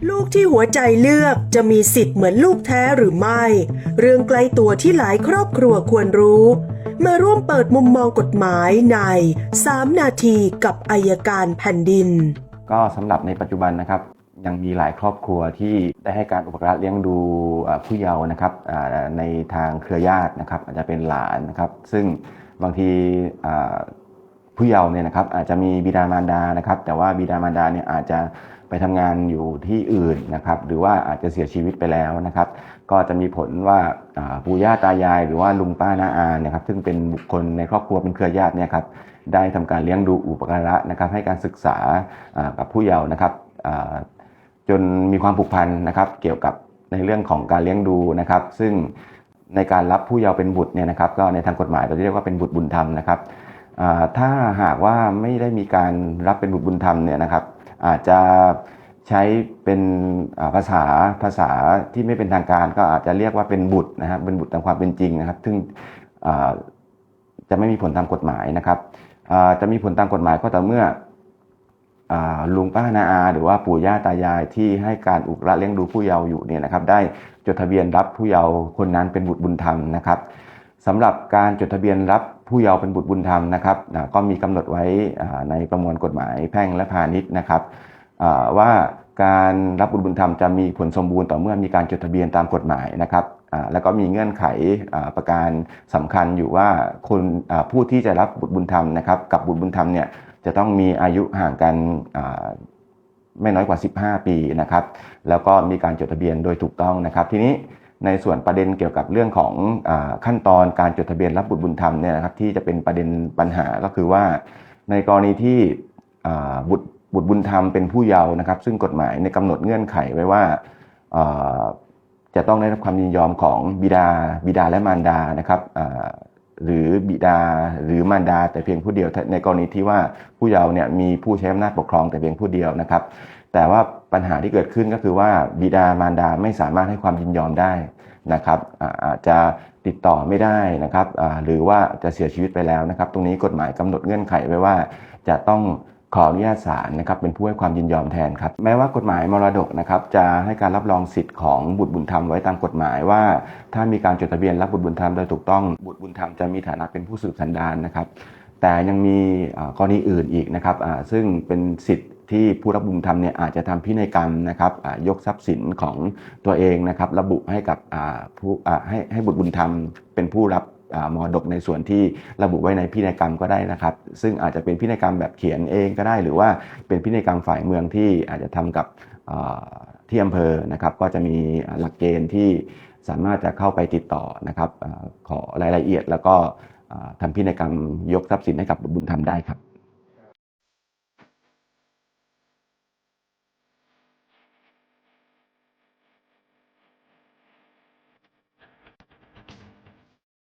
ลูกที่หัวใจเลือกจะมีสิทธิ์เหมือนลูกแท้หรือไม่ เรื่องใกล้ตัวที่หลายครอบครัวควรรู้ มาร่วมเปิดมุมมองกฎหมายใน3 นาทีกับอัยการแผ่นดินก็สำหรับในปัจจุบันนะครับยังมีหลายครอบครัวที่ได้ให้การอุปการะเลี้ยงดูผู้เยาว์นะครับในทางเครือญาตินะครับอาจจะเป็นหลานนะครับซึ่งบางทีผู้เยาว์เนี่ยนะครับอาจจะมีบิดามารดานะครับแต่ว่าบิดามารดาเนี่ยอาจจะไปทำงานอยู่ที่อื่นนะครับหรือว่าอาจจะเสียชีวิตไปแล้วนะครับก็จะมีผลว่าปู่ย่าตายายหรือว่าลุงป้าน้าอานะครับซึ่งเป็นบุคคลในครอบครัวเป็นเครือญาติเนี่ยครับได้ทำการเลี้ยงดูอุปการะนะครับให้การศึกษากับผู้เยาว์นะครับจนมีความผูกพันนะครับเกี่ยวกับในเรื่องของการเลี้ยงดูนะครับซึ่งในการรับผู้เยาว์เป็นบุตรเนี่ยนะครับก็ในทางกฎหมายเราเรียกว่าเป็นบุตรบุญธรรมนะครับถ้าหากว่าไม่ได้มีการรับเป็นบุตรบุญธรรมเนี่ยนะครับอาจจะใช้เป็นภาษาที่ไม่เป็นทางการก็อาจจะเรียกว่าเป็นบุตรนะครับเป็นบุตรตามความเป็นจริงนะครับซึ่งจะไม่มีผลตามกฎหมายนะครับจะมีผลตามกฎหมายก็ต่อเมื่อลุงป้าน้าอาหรือว่าปู่ย่าตายายที่ให้การอุปการะเลี้ยงดูผู้เยาว์อยู่เนี่ยนะครับได้จดทะเบียนรับผู้เยาว์คนนั้นเป็นบุตรบุญธรรมนะครับสำหรับการจดทะเบียนรับผู้เยาว์เป็นบุตรบุญธรรมนะครับก็มีกำหนดไว้ในประมวลกฎหมายแพ่งและพาณิชย์นะครับว่าการรับบุตรบุญธรรมจะมีผลสมบูรณ์ต่อเมื่อมีการจดทะเบียนตามกฎหมายนะครับแล้วก็มีเงื่อนไขประการสำคัญอยู่ว่าคนผู้ที่จะรับบุตรบุญธรรมนะครับกับบุตรบุญธรรมเนี่ยจะต้องมีอายุห่างกันไม่น้อยกว่า15 ปีนะครับแล้วก็มีการจดทะเบียนโดยถูกต้องนะครับทีนี้ในส่วนประเด็นเกี่ยวกับเรื่องของขั้นตอนการจดทะเบียนรับบุตรบุญธรรมเนี่ยนะครับที่จะเป็นประเด็นปัญหาก็คือว่าในกรณีที่บุตรบุญธรรมเป็นผู้เยาว์นะครับซึ่งกฎหมายในกำหนดเงื่อนไขไว้ว่าจะต้องได้รับความยินยอมของบิดาและมารดานะครับหรือบิดาหรือมารดาแต่เพียงผู้เดียวในกรณีที่ว่าผู้เยาว์เนี่ยมีผู้ใช้อำนาจปกครองแต่เพียงผู้เดียวนะครับแต่ว่าปัญหาที่เกิดขึ้นก็คือว่าบิดามารดาไม่สามารถให้ความยินยอมได้นะครับอาจจะติดต่อไม่ได้นะครับหรือว่าจะเสียชีวิตไปแล้วนะครับตรงนี้กฎหมายกำหนดเงื่อนไขไว้ว่าจะต้องขออนุญาตศาลนะครับเป็นผู้ให้ความยินยอมแทนครับแม้ว่ากฎหมายมรดกนะครับจะให้การรับรองสิทธิ์ของบุตรบุญธรรมไว้ตามกฎหมายว่าถ้ามีการจดทะเบียนรับบุตรบุญธรรมโดยถูกต้องบุตรบุญธรรมจะมีฐานะเป็นผู้สืบสันดานนะครับแต่ยังมีกรณีอื่นอีกนะครับซึ่งเป็นสิทธิ์ที่ผู้รับบุญธรรมเนี่ยอาจจะทำพินัยกรรมนะครับยกทรัพย์สินของตัวเองนะครับระบุให้กับผู้ให้บุตรบุญธรรมเป็นผู้รับมรดกในส่วนที่ระบุไว้ในพินัยกรรมก็ได้นะครับซึ่งอาจจะเป็นพินัยกรรมแบบเขียนเองก็ได้หรือว่าเป็นพินัยกรรมฝ่ายเมืองที่อาจจะทำกับที่อำเภอนะครับก็จะมีหลักเกณฑ์ที่สามารถจะเข้าไปติดต่อนะครับขอรายละเอียดแล้วก็ทำพินัยกรรมยกทรัพย์สินให้กับบุตรบุญธรรมได้ครับ